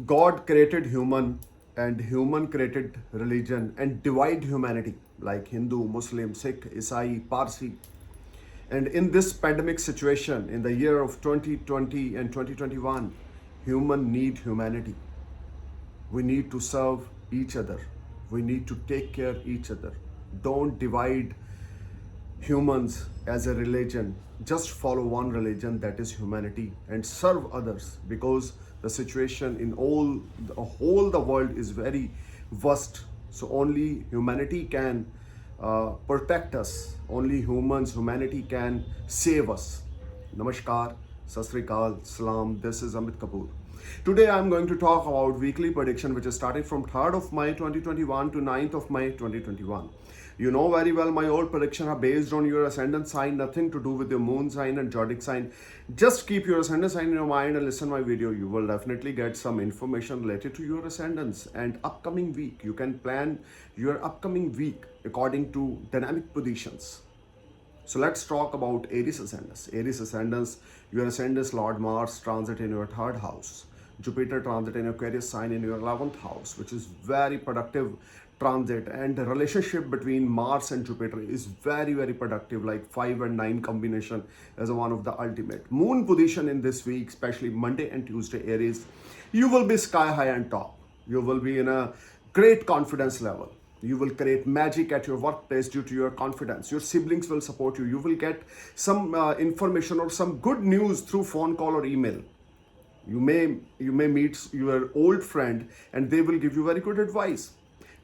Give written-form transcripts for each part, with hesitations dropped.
God created human and human created religion and divide humanity like Hindu, Muslim, Sikh, Isai, Parsi. And in this pandemic situation, in the year of 2020 and 2021, human need humanity. We need to serve each other. We need to take care each other. Don't divide humans as a religion. Just follow one religion, that is humanity, and serve others, because the situation in all the whole the world is very vast. So only humanity can protect us. Only humanity can save us. Namaskar, Sasrikal, Salam. This is Amit Kapoor. Today I'm going to talk about weekly prediction, which is starting from 3rd of May 2021 to 9th of May 2021. You know very well my old prediction are based on your ascendant sign, nothing to do with your moon sign and zodiac sign. Just keep your ascendant sign in your mind and listen my video. You will definitely get some information related to your ascendants and upcoming week. You can plan your upcoming week according to dynamic positions. So let's talk about Aries ascendants. Aries ascendants, your ascendants Lord Mars transit in your 3rd house. Jupiter transit in Aquarius sign in your 11th house, which is very productive transit, and the relationship between Mars and Jupiter is very productive, like 5 and 9 combination as one of the ultimate. Moon position in this week, especially Monday and Tuesday, Aries, you will be sky high and top. You will be in a great confidence level. You will create magic at your workplace due to your confidence. Your siblings will support you. You will get some information or some good news through phone call or email. You may meet your old friend and they will give you very good advice.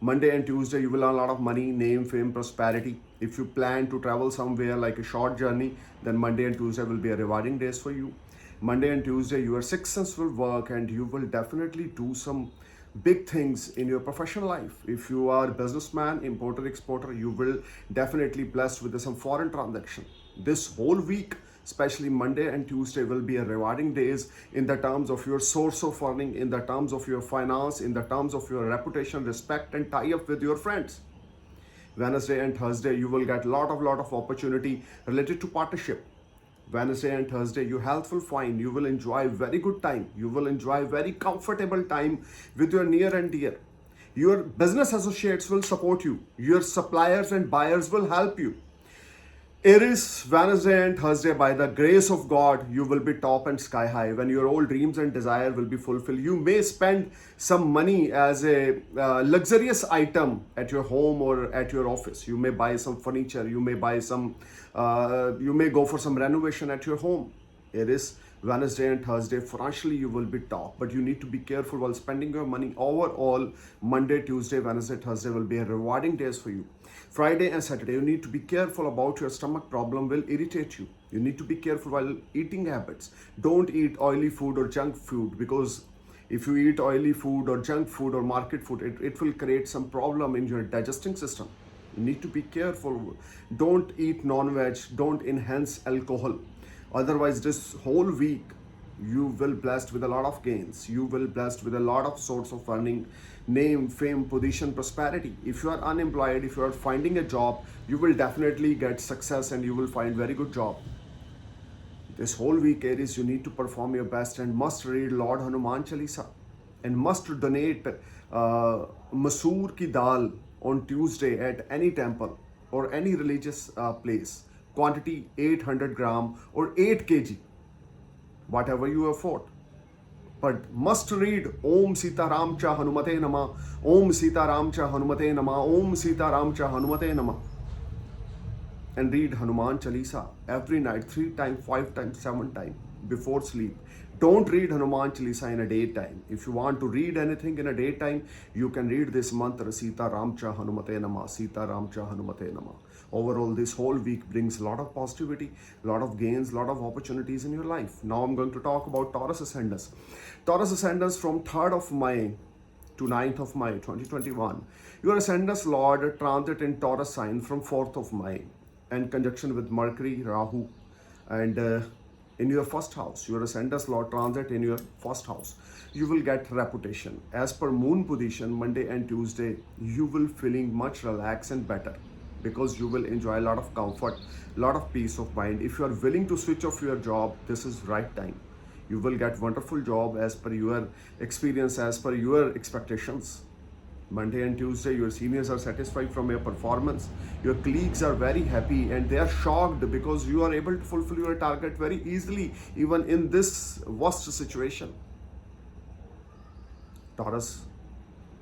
Monday and Tuesday, you will earn a lot of money, name, fame, prosperity. If you plan to travel somewhere like a short journey, then Monday and Tuesday will be a rewarding days for you. Monday and Tuesday, your sixth sense will work and you will definitely do some big things in your professional life. If you are a businessman, importer, exporter, you will definitely blessed with some foreign transaction. This whole week, especially Monday and Tuesday, will be a rewarding days in the terms of your source of earning, in the terms of your finance, in the terms of your reputation, respect, and tie up with your friends. Wednesday and Thursday, you will get a lot of opportunity related to partnership. Wednesday and Thursday, your health will fine. You will enjoy very good time. You will enjoy very comfortable time with your near and dear. Your business associates will support you. Your suppliers and buyers will help you. Aries, Wednesday and Thursday, by the grace of God, you will be top and sky high. When your old dreams and desire will be fulfilled, you may spend some money as a luxurious item at your home or at your office. You may buy some furniture. You may buy some. You may go for some renovation at your home. Aries, Wednesday and Thursday, financially you will be top, but you need to be careful while spending your money. Overall, Monday, Tuesday, Wednesday, Thursday will be a rewarding days for you. Friday and Saturday, you need to be careful about your stomach problem will irritate you. You need to be careful while eating habits. Don't eat oily food or junk food, because if you eat oily food or junk food or market food, it will create some problem in your digesting system. You need to be careful. Don't eat non-veg. Don't enhance alcohol. Otherwise, this whole week, you will blessed with a lot of gains. You will blessed with a lot of sorts of earning, name, fame, position, prosperity. If you are unemployed, if you are finding a job, you will definitely get success and you will find very good job. This whole week, Aries, you need to perform your best and must read Lord Hanuman Chalisa and must donate masoor ki dal on Tuesday at any temple or any religious place. Quantity 800 gram or 8 kg, whatever you afford. But must read Om Sita Ram Cha Hanumate Nama, Om Sita Ram Cha Hanumate Nama, Om Sita Ram Cha Hanumate Nama. And read Hanuman Chalisa every night, 3 times, 5 times, 7 times before sleep. Don't read Hanuman Chalisa in a daytime. If you want to read anything in a daytime, you can read this mantra, Sita Ramcha Hanumate Nama, Sita Ramcha Hanumate Nama. Overall, this whole week brings a lot of positivity, a lot of gains, a lot of opportunities in your life. Now I'm going to talk about Taurus ascendants. Taurus ascendants from 3rd of May to 9th of May 2021. Your ascendants Lord transit in Taurus sign from 4th of May and conjunction with Mercury, Rahu, and in your 1st house. Your ascendants Lord transit in your 1st house. You will get reputation. As per moon position, Monday and Tuesday, you will feeling much relaxed and better, because you will enjoy a lot of comfort, a lot of peace of mind. If you are willing to switch off your job, this is right time. You will get wonderful job as per your experience, as per your expectations. Monday and Tuesday, your seniors are satisfied from your performance. Your colleagues are very happy and they are shocked because you are able to fulfill your target very easily, even in this worst situation. Taurus,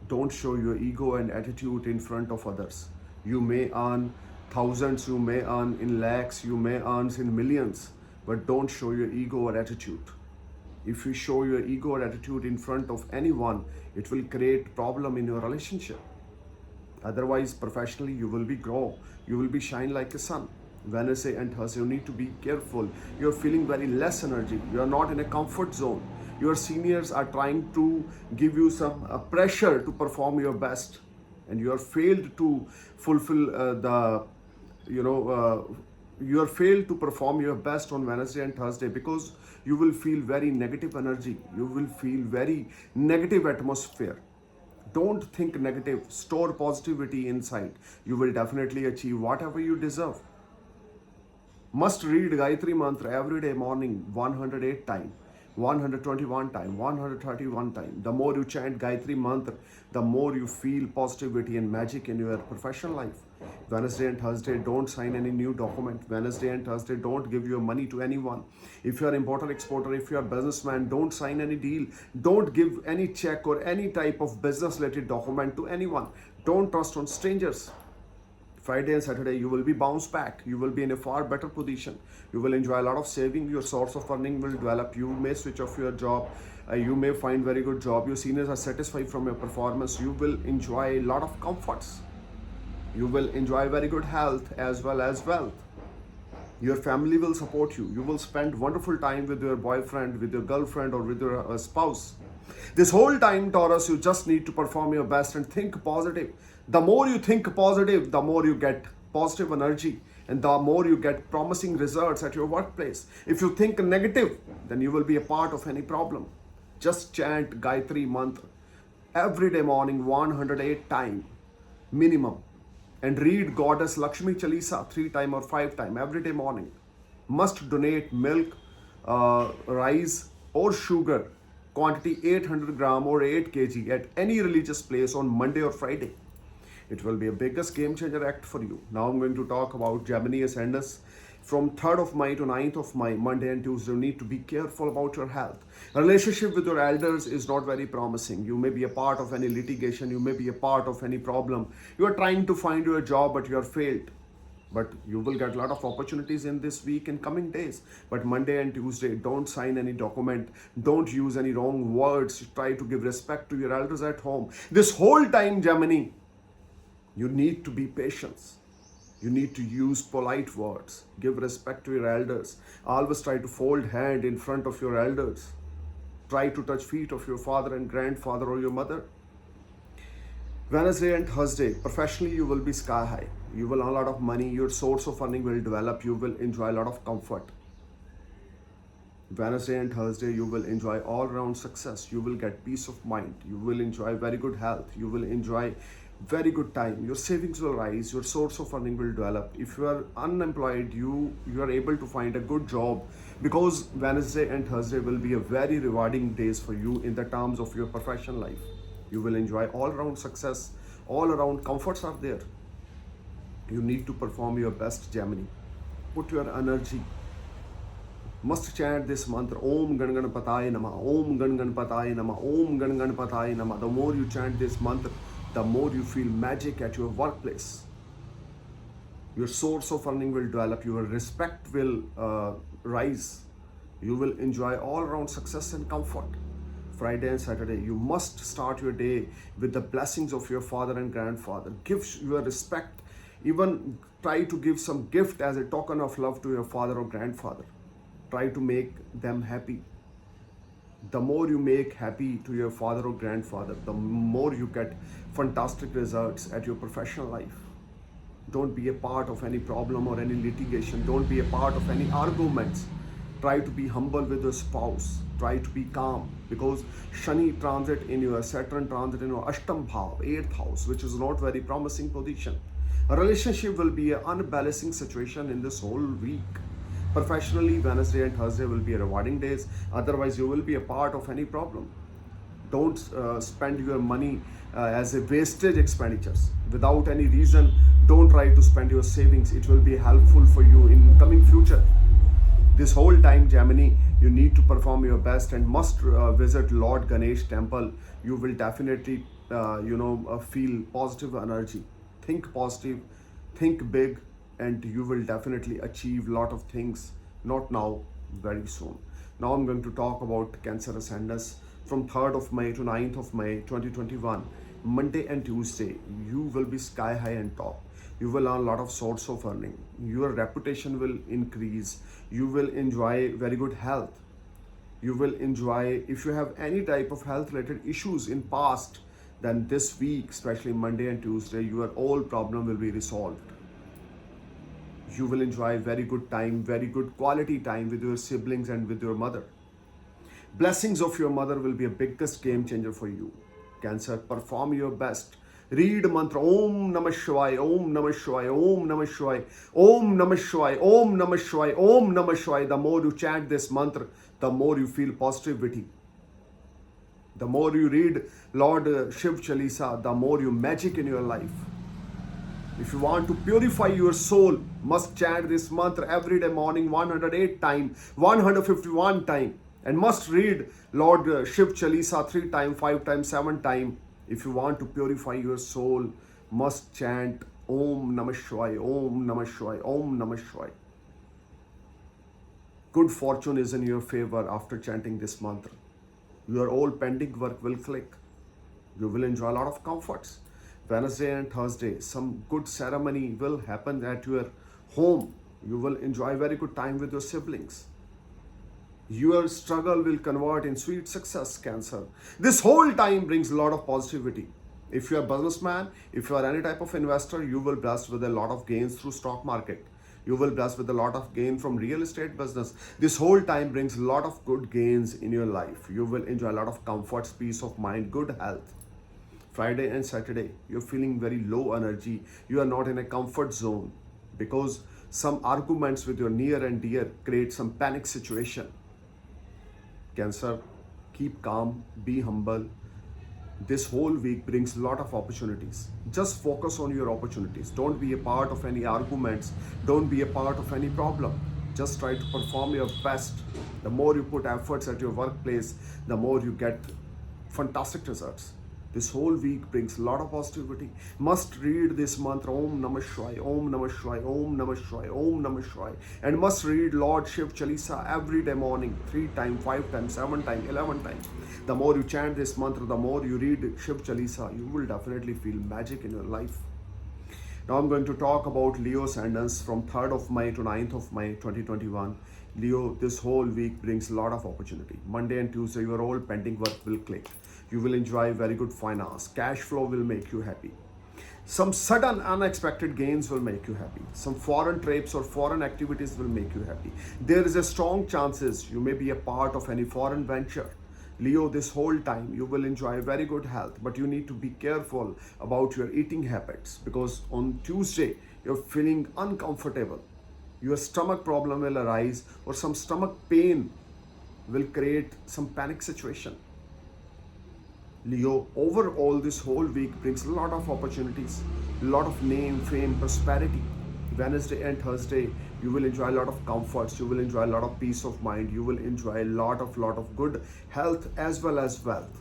don't show your ego and attitude in front of others. You may earn thousands, you may earn in lakhs, you may earn in millions, but don't show your ego or attitude. If you show your ego or attitude in front of anyone, it will create problem in your relationship. Otherwise, professionally, you will be grow, you will be shine like a sun. Wednesday and Thursday, you need to be careful. You're feeling very less energy. You are not in a comfort zone. Your seniors are trying to give you some pressure to perform your best, and you are failed to fulfill you are failed to perform your best on Wednesday and Thursday because you will feel very negative energy. You will feel very negative atmosphere. Don't think negative. Store positivity inside. You will definitely achieve whatever you deserve. Must read Gayatri Mantra every day morning 108 times. 121 times, 131 times. The more you chant Gayatri Mantra, the more you feel positivity and magic in your professional life. Wednesday and Thursday, don't sign any new document. Wednesday and Thursday, don't give your money to anyone. If you are importer exporter, if you are businessman, don't sign any deal. Don't give any check or any type of business related document to anyone. Don't trust on strangers. Friday and Saturday, you will be bounced back. You will be in a far better position. You will enjoy a lot of saving. Your source of earning will develop. You may switch off your job. You may find very good job. Your seniors are satisfied from your performance. You will enjoy a lot of comforts. You will enjoy very good health as well as wealth. Your family will support you. You will spend wonderful time with your boyfriend, with your girlfriend, or with your spouse. This whole time, Taurus, you just need to perform your best and think positive. The more you think positive, the more you get positive energy and the more you get promising results at your workplace. If you think negative, then you will be a part of any problem. Just chant Gayatri Mantra every day morning 108 times minimum, and read Goddess Lakshmi Chalisa 3 times or 5 times every day morning. Must donate milk, rice or sugar quantity 800 gram or 8 kg at any religious place on Monday or Friday. It will be a biggest game changer act for you. Now I'm going to talk about Gemini ascendants. From 3rd of May to 9th of May, Monday and Tuesday, you need to be careful about your health. A relationship with your elders is not very promising. You may be a part of any litigation. You may be a part of any problem. You are trying to find your job, but you are failed. But you will get a lot of opportunities in this week and coming days. But Monday and Tuesday, don't sign any document. Don't use any wrong words. Try to give respect to your elders at home. This whole time, Gemini, you need to be patient. You need to use polite words. Give respect to your elders. Always try to fold hand in front of your elders. Try to touch feet of your father and grandfather or your mother. Wednesday and Thursday, professionally you will be sky high. You will earn a lot of money. Your source of earning will develop. You will enjoy a lot of comfort. Wednesday and Thursday, you will enjoy all-round success. You will get peace of mind. You will enjoy very good health. You will enjoy very good time. Your savings will rise. Your source of earning will develop. If you are unemployed, you are able to find a good job, because Wednesday and Thursday will be a very rewarding days for you in the terms of your professional life. You will enjoy all-round success. All-around comforts are there. You need to perform your best, Gemini. Put your energy. Must chant this mantra, Om Gan Ganapataye Namah, Om Gan Ganapataye Namah, Om Gan Ganapataye Namah. The more you chant this mantra, the more you feel magic at your workplace. Your source of earning will develop. Your respect will rise. You will enjoy all-round success and comfort. Friday and Saturday, you must start your day with the blessings of your father and grandfather. Give your respect. Even try to give some gift as a token of love to your father or grandfather. Try to make them happy. The more you make happy to your father or grandfather, the more you get fantastic results at your professional life. Don't be a part of any problem or any litigation. Don't be a part of any arguments. Try to be humble with your spouse. Try to be calm, because Shani transit in your Saturn transit in your Ashtam Bhav, 8th house, which is not very promising position. A relationship will be an unbalancing situation in this whole week. Professionally, Wednesday and Thursday will be rewarding days. Otherwise, you will be a part of any problem. Don't spend your money as a wastage expenditures without any reason. Don't try to spend your savings. It will be helpful for you in coming future. This whole time, Gemini, you need to perform your best and must visit Lord Ganesh temple. You will definitely feel positive energy. Think positive, think big, and you will definitely achieve lot of things. Not now, very soon. Now I'm going to talk about Cancer ascendants from 3rd of May to 9th of May 2021. Monday and Tuesday, you will be sky high and top. You will earn a lot of source of earning. Your reputation will increase. You will enjoy very good health. You will enjoy, if you have any type of health related issues in past, then this week, especially Monday and Tuesday, your all problem will be resolved. You will enjoy very good time, very good quality time with your siblings and with your mother. Blessings of your mother will be a biggest game changer for you. Cancer, perform your best. Read mantra Om Namah Shivaya, Om Namah Shivaya, Om Namah Shivaya, Om Namah Shivaya, Om Namah Shivaya, Om Namah Shivaya. The more you chant this mantra, the more you feel positivity. The more you read Lord Shiv Chalisa, the more you magic in your life. If you want to purify your soul, must chant this mantra every day morning 108 times, 151 times, and must read Lord Shiv Chalisa 3 times, 5 times, 7 times. If you want to purify your soul, must chant Om Namah Shivaya, Om Namah Shivaya, Om Namah Shivaya. Good fortune is in your favor after chanting this mantra. Your all pending work will click. You will enjoy a lot of comforts. Wednesday and Thursday, some good ceremony will happen at your home. You will enjoy very good time with your siblings. Your struggle will convert in sweet success, Cancer. This whole time brings a lot of positivity. If you are a businessman, if you are any type of investor, you will blessed with a lot of gains through stock market. You will blessed with a lot of gain from real estate business. This whole time brings a lot of good gains in your life. You will enjoy a lot of comforts, peace of mind, good health. Friday and Saturday, you're feeling very low energy. You are not in a comfort zone because some arguments with your near and dear create some panic situation. Cancer, keep calm, be humble. This whole week brings a lot of opportunities. Just focus on your opportunities. Don't be a part of any arguments. Don't be a part of any problem. Just try to perform your best. The more you put efforts at your workplace, the more you get fantastic results. This whole week brings a lot of positivity. Must read this mantra Om Namah Shivaya, Om Namah Shivaya, Om Namah Shivaya, Om Namah Shivaya. And must read Lord Shiv Chalisa every day morning, 3 times, 5 times, 7 times, 11 times. The more you chant this mantra, the more you read Shiv Chalisa, you will definitely feel magic in your life. Now I'm going to talk about Leo ascendants from 3rd of May to 9th of May 2021. Leo, this whole week brings a lot of opportunity. Monday and Tuesday, your all pending work will click. You will enjoy very good finance. Cash flow will make you happy. Some sudden unexpected gains will make you happy. Some foreign trips or foreign activities will make you happy. There is a strong chances you may be a part of any foreign venture. Leo, this whole time you will enjoy very good health, but you need to be careful about your eating habits because on Tuesday you're feeling uncomfortable. Your stomach problem will arise or some stomach pain will create some panic situation. Leo, overall this whole week brings a lot of opportunities, a lot of name, fame, prosperity. Wednesday and Thursday, you will enjoy a lot of comforts, you will enjoy a lot of peace of mind, you will enjoy a lot of good health as well as wealth.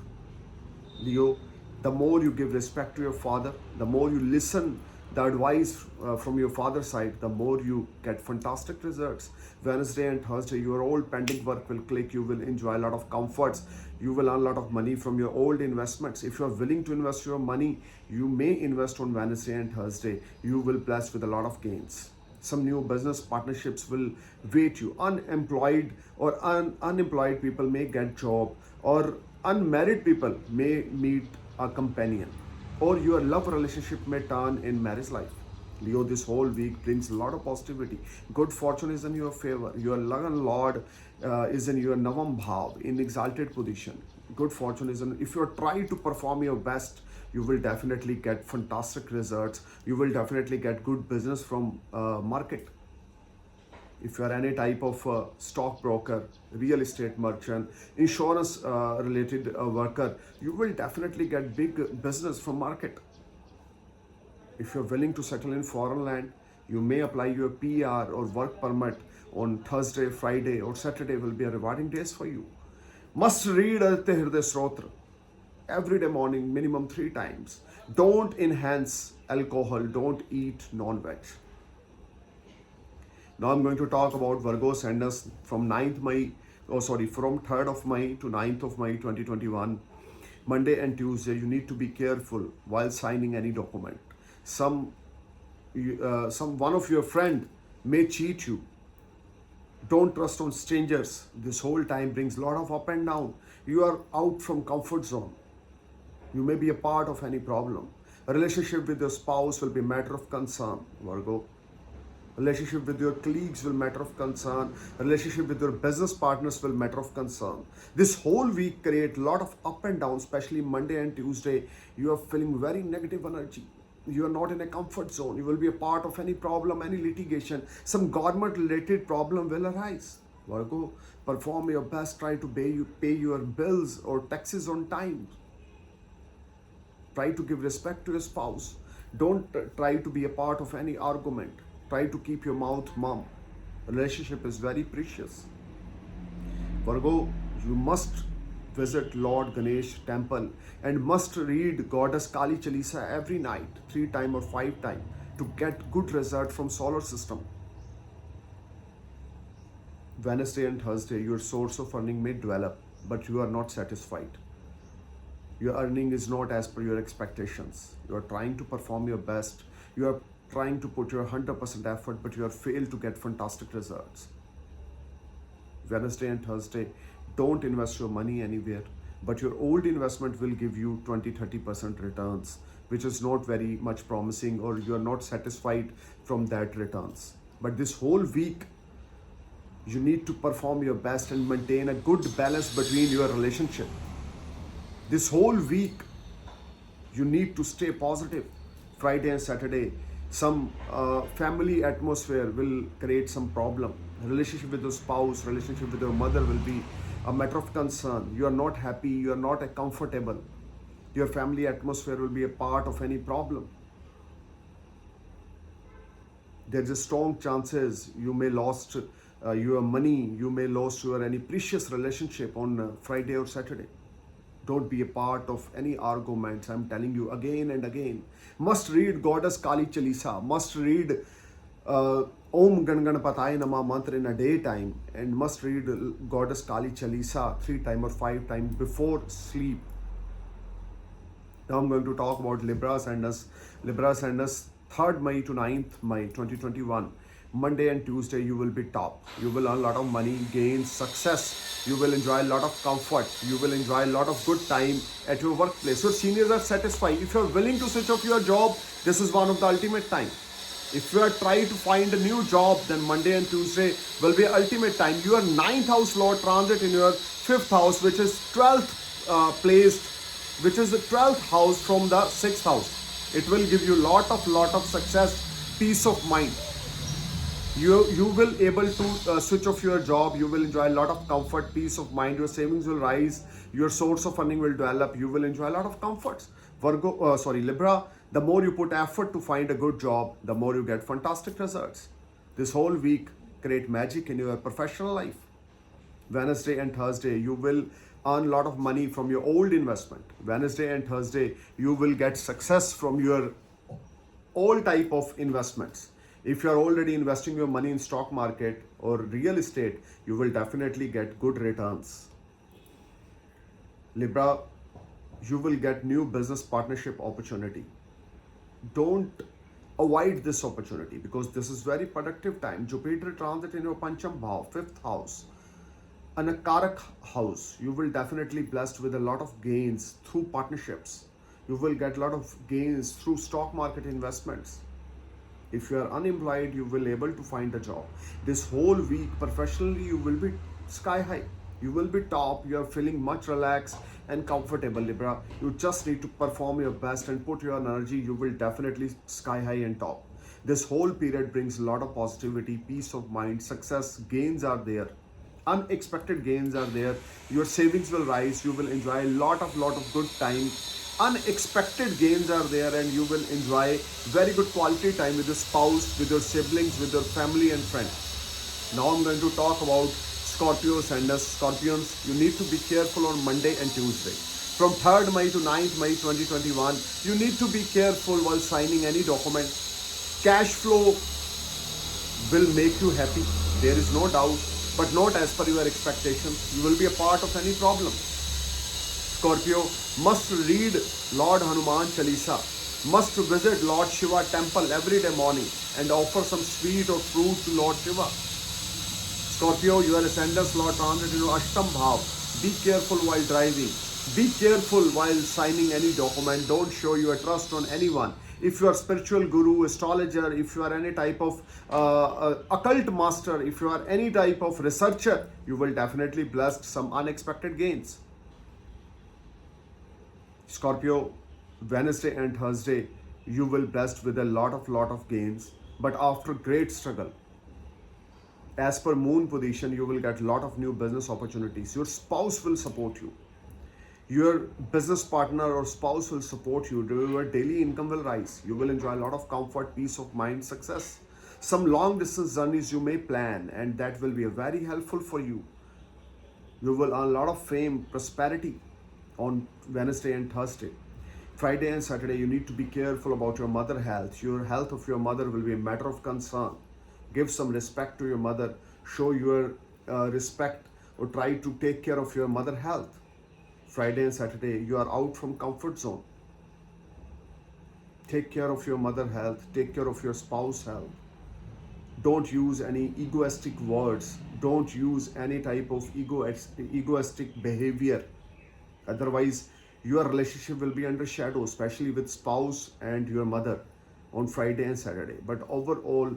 Leo, the more you give respect to your father, the more you listen the advice from your father's side, the more you get fantastic results. Wednesday and Thursday, your old pending work will click. You will enjoy a lot of comforts. You will earn a lot of money from your old investments. If you are willing to invest your money, you may invest on Wednesday and Thursday. You will bless with a lot of gains. Some new business partnerships will wait you. Unemployed or unemployed people may get job, or unmarried people may meet a companion, or your love relationship may turn in marriage life. Leo, this whole week brings a lot of positivity. Good fortune is in your favor. Your Lagan Lord is in your Navam Bhav, in exalted position. Good fortune is in, if you try to perform your best, you will definitely get fantastic results. You will definitely get good business from market. If you are any type of stockbroker, real estate merchant, insurance related worker, you will definitely get big business from market. If you're willing to settle in foreign land, you may apply your PR or work permit on Thursday, Friday, or Saturday will be a rewarding days for you. Must read Aditya Hriday Srotra every day morning, minimum 3 times. Don't enhance alcohol, don't eat non-veg. Now I'm going to talk about Virgo ascendants from from 3rd of May to 9th of May 2021. Monday and Tuesday, you need to be careful while signing any document. One of your friend may cheat you. Don't trust on strangers. This whole time brings a lot of up and down. You are out from comfort zone. You may be a part of any problem. A relationship with your spouse will be a matter of concern, Virgo. Relationship with your colleagues will matter of concern. Relationship with your business partners will matter of concern. This whole week create a lot of up and down, especially Monday and Tuesday. You are feeling very negative energy. You are not in a comfort zone. You will be a part of any problem, any litigation. Some government related problem will arise. Virgo, perform your best. Try to pay your bills or taxes on time. Try to give respect to your spouse. Don't try to be a part of any argument. Try to keep your mouth mum. Relationship is very precious. Virgo, you must visit Lord Ganesh temple and must read Goddess Kali Chalisa every night, 3 times or 5 times, to get good result from solar system. Wednesday and Thursday, your source of earning may develop, but you are not satisfied. Your earning is not as per your expectations. You are trying to perform your best. You are trying to put your 100% effort, but you are failed to get fantastic results. Wednesday and Thursday, don't invest your money anywhere, but your old investment will give you 20-30% returns, which is not very much promising, or you are not satisfied from that returns. But this whole week, you need to perform your best and maintain a good balance between your relationship. This whole week, you need to stay positive. Friday and Saturday, some family atmosphere will create some problem. Relationship with your spouse, relationship with your mother will be a matter of concern. You are not happy, you are not comfortable. Your family atmosphere will be a part of any problem. There's a strong chances you may lost your money, you may lost your any precious relationship on Friday or Saturday. Don't be a part of any arguments. I'm telling you again and again. Must read Goddess Kali Chalisa. Must read Om Gan Ganapataya Nama mantra in a daytime, and must read Goddess Kali Chalisa 3 times or 5 times before sleep. Now I'm going to talk about Libra Ascendants. Libra Ascendants 3rd May to 9th May 2021. Monday and Tuesday, you will be top. You will earn a lot of money, gain success. You will enjoy a lot of comfort. You will enjoy a lot of good time at your workplace. Your seniors are satisfied. If you are willing to switch off your job, this is one of the ultimate time. If you are trying to find a new job, then Monday and Tuesday will be ultimate time. Your 9th house Lord transit in your 5th house, which is 12th placed, which is the 12th house from the 6th house. It will give you lot of success, peace of mind. You will able to switch off your job. You will enjoy a lot of comfort, peace of mind. Your savings will rise. Your source of earning will develop. You will enjoy a lot of comforts. Libra, the more you put effort to find a good job, the more you get fantastic results. This whole week, create magic in your professional life. Wednesday and Thursday, you will earn a lot of money from your old investment. Wednesday and Thursday, you will get success from your all type of investments. If you are already investing your money in stock market or real estate, you will definitely get good returns. Libra, you will get new business partnership opportunity. Don't avoid this opportunity, because this is very productive time. Jupiter transit in your Pancham Bhav, 5th house, and a Karak house. You will definitely blessed with a lot of gains through partnerships. You will get a lot of gains through stock market investments. If you are unemployed, you will able to find a job. This whole week, professionally, you will be sky high. You will be top. You are feeling much relaxed and comfortable, Libra. You just need to perform your best and put your energy. You will definitely sky high and top. This whole period brings a lot of positivity, peace of mind, success, gains are there. Unexpected gains are there. Your savings will rise. You will enjoy a lot of good time. Unexpected gains are there, and you will enjoy very good quality time with your spouse, with your siblings, with your family and friends. Now I'm going to talk about Scorpios and Scorpions. You need to be careful on Monday and Tuesday. From 3rd May to 9th May 2021, you need to be careful while signing any document. Cash flow will make you happy, there is no doubt, but not as per your expectations. You will be a part of any problem. Scorpio must read Lord Hanuman Chalisa, must visit Lord Shiva temple every day morning and offer some sweet or fruit to Lord Shiva. Scorpio, your ascendant's Lord transit into Ashtam Bhav. Be careful while driving. Be careful while signing any document. Don't show your trust on anyone. If you are spiritual guru, astrologer, if you are any type of occult master, if you are any type of researcher, you will definitely bless some unexpected gains. Scorpio, Wednesday and Thursday, you will blessed with a lot of gains, but after great struggle. As per moon position, you will get a lot of new business opportunities. Your spouse will support you. Your business partner or spouse will support you. Your daily income will rise. You will enjoy a lot of comfort, peace of mind, success. Some long distance journeys you may plan, and that will be very helpful for you. You will earn a lot of fame, prosperity on Wednesday and Thursday. Friday and Saturday, you need to be careful about your mother health. Your health of your mother will be a matter of concern. Give some respect to your mother. Show your respect, or try to take care of your mother health. Friday and Saturday, you are out from comfort zone. Take care of your mother health. Take care of your spouse health. Don't use any egoistic words. Don't use any type of egoistic behavior. Otherwise, your relationship will be under shadow, especially with spouse and your mother on Friday and Saturday. But overall,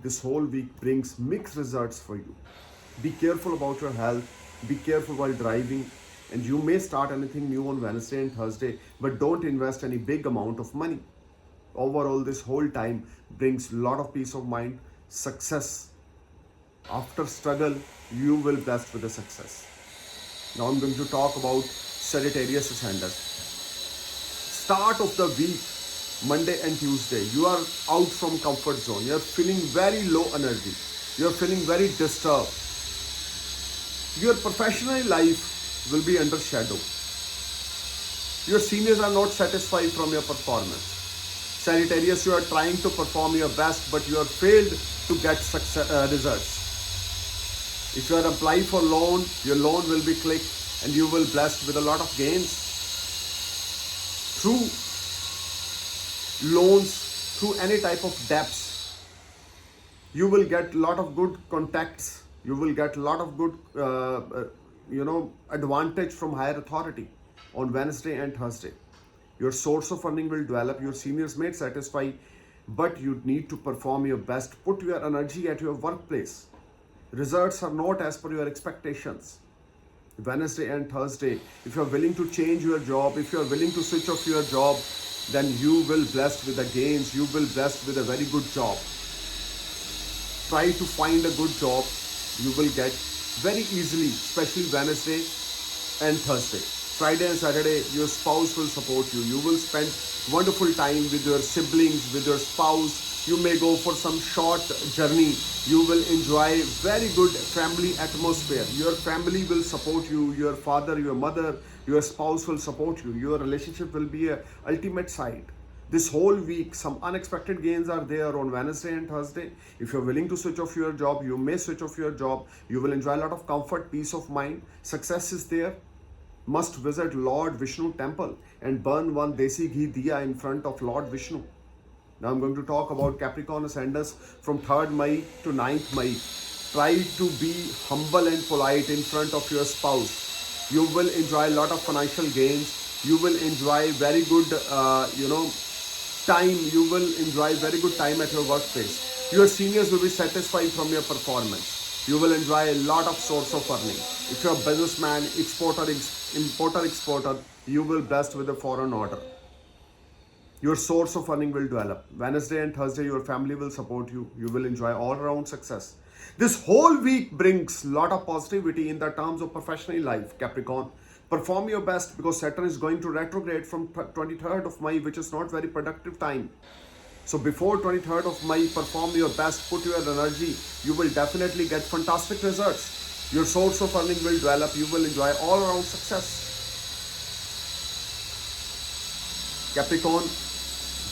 this whole week brings mixed results for you. Be careful about your health. Be careful while driving. And you may start anything new on Wednesday and Thursday, but don't invest any big amount of money. Overall, this whole time brings a lot of peace of mind, success. After struggle, you will blessed with the success. Now I'm going to talk about Sagittarius ascendant. Start of the week, Monday and Tuesday, you are out from comfort zone. You are feeling very low energy. You are feeling very disturbed. Your professional life will be under shadow. Your seniors are not satisfied from your performance. Sagittarius, you are trying to perform your best, but you have failed to get results. If you are applying for loan, your loan will be clicked, and you will blessed with a lot of gains. Through loans, through any type of debts, you will get a lot of good contacts. You will get a lot of good advantage from higher authority on Wednesday and Thursday. Your source of earning will develop. Your seniors may satisfy, but you need to perform your best. Put your energy at your workplace. Results are not as per your expectations. Wednesday and Thursday, if you are willing to change your job, if you are willing to switch off your job, then you will blessed with the gains. You will blessed with a very good job. Try to find a good job. You will get very easily, especially Wednesday and Thursday. Friday and Saturday, your spouse will support you. You will spend wonderful time with your siblings, with your spouse. You may go for some short journey. You will enjoy very good family atmosphere. Your family will support you. Your father, your mother, your spouse will support you. Your relationship will be a ultimate side. This whole week, some unexpected gains are there on Wednesday and Thursday. If you're willing to switch off your job, you may switch off your job. You will enjoy a lot of comfort, peace of mind. Success is there. Must visit Lord Vishnu temple and burn one desi ghee diya in front of Lord Vishnu. Now I'm going to talk about Capricorn ascendants from 3rd May to 9th May. Try to be humble and polite in front of your spouse. You will enjoy a lot of financial gains. You will enjoy very good, time. You will enjoy very good time at your workplace. Your seniors will be satisfied from your performance. You will enjoy a lot of source of earning. If you're a businessman, importer, exporter, you will blessed with a foreign order. Your source of earning will develop. Wednesday and Thursday, your family will support you. You will enjoy all-around success. This whole week brings a lot of positivity in the terms of professional life, Capricorn. Perform your best because Saturn is going to retrograde from 23rd of May, which is not very productive time. So before 23rd of May, perform your best, put your energy. You will definitely get fantastic results. Your source of earning will develop. You will enjoy all-around success. Capricorn,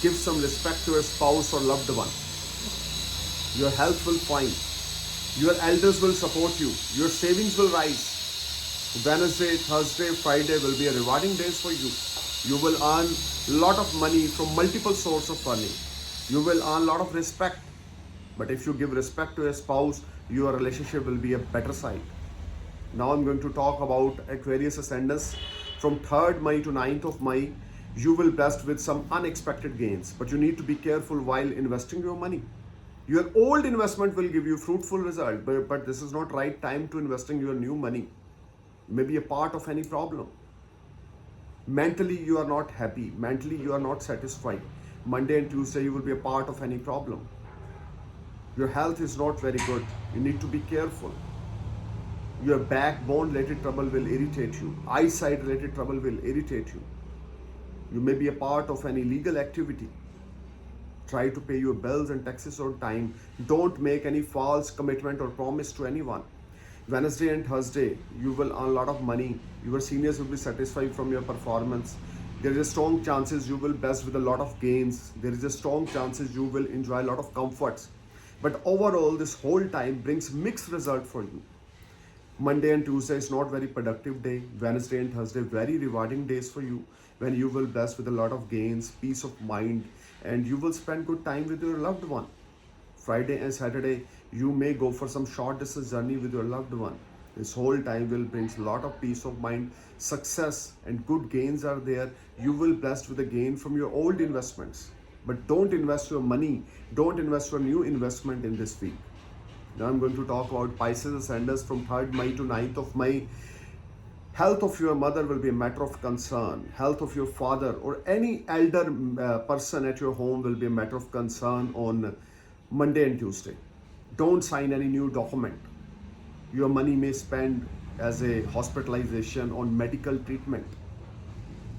give some respect to your spouse or loved one. Your health will fine. Your elders will support you. Your savings will rise. Wednesday, Thursday, Friday will be a rewarding days for you. You will earn a lot of money from multiple sources of earning. You will earn a lot of respect. But if you give respect to your spouse, your relationship will be a better side. Now I'm going to talk about Aquarius ascendants. From 3rd May to 9th of May, you will be blessed with some unexpected gains. But you need to be careful while investing your money. Your old investment will give you fruitful result, but this is not right time to investing your new money. May be a part of any problem. Mentally, you are not happy. Mentally, you are not satisfied. Monday and Tuesday, you will be a part of any problem. Your health is not very good. You need to be careful. Your backbone related trouble will irritate you. Eyesight related trouble will irritate you. You may be a part of any legal activity. Try to pay your bills and taxes on time. Don't make any false commitment or promise to anyone. Wednesday and Thursday, you will earn a lot of money. Your seniors will be satisfied from your performance. There is a strong chances you will blessed with a lot of gains. There is a strong chances you will enjoy a lot of comforts. But overall, this whole time brings mixed result for you. Monday and Tuesday is not very productive day. Wednesday and Thursday, very rewarding days for you, when you will blessed with a lot of gains, peace of mind, and you will spend good time with your loved one. Friday and Saturday, you may go for some short distance journey with your loved one. This whole time will bring a lot of peace of mind, success, and good gains are there. You will blessed with a gain from your old investments. But don't invest your money. Don't invest your new investment in this week. Now I'm going to talk about Pisces ascendants from 3rd May to 9th of May. Health of your mother will be a matter of concern. Health of your father or any elder person at your home will be a matter of concern on Monday and Tuesday. Don't sign any new document. Your money may spend as a hospitalization on medical treatment.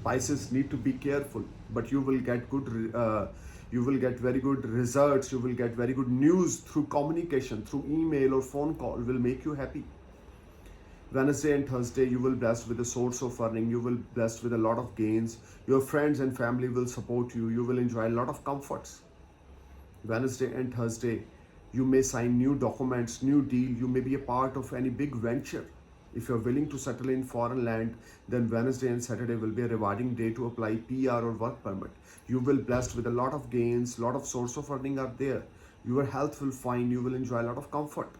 Pisces need to be careful, but you will get very good results. You will get very good news through communication, through email or phone call will make you happy. Wednesday and Thursday, you will be blessed with a source of earning. You will be blessed with a lot of gains. Your friends and family will support you. You will enjoy a lot of comforts. Wednesday and Thursday, you may sign new documents, new deal. You may be a part of any big venture. If you're willing to settle in foreign land, then Wednesday and Saturday will be a rewarding day to apply PR or work permit. You will be blessed with a lot of gains, lot of source of earning are there. Your health will fine. You will enjoy a lot of comfort.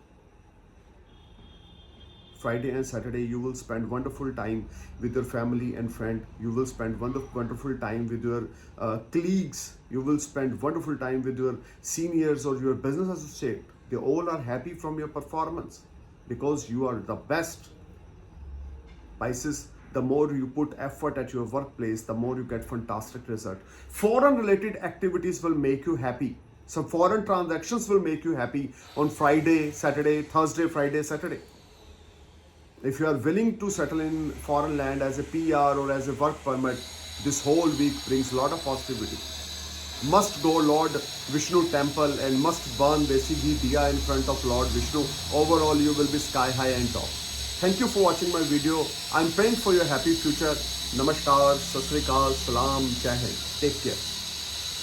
Friday and Saturday, you will spend wonderful time with your family and friend. You will spend wonderful time with your colleagues. You will spend wonderful time with your seniors or your business associate. They all are happy from your performance because you are the best. Pisces, the more you put effort at your workplace, the more you get fantastic result. Foreign related activities will make you happy. Some foreign transactions will make you happy on Friday, Saturday, Thursday, Friday, Saturday. If you are willing to settle in foreign land as a PR or as a work permit, this whole week brings a lot of positivity. Must go Lord Vishnu temple and must burn Desi Ghee Diya in front of Lord Vishnu. Overall, you will be sky high and top. Thank you for watching my video. I'm praying for your happy future. Namaskar, Sat Sri Akal, Salam, Jai Hind. Take care.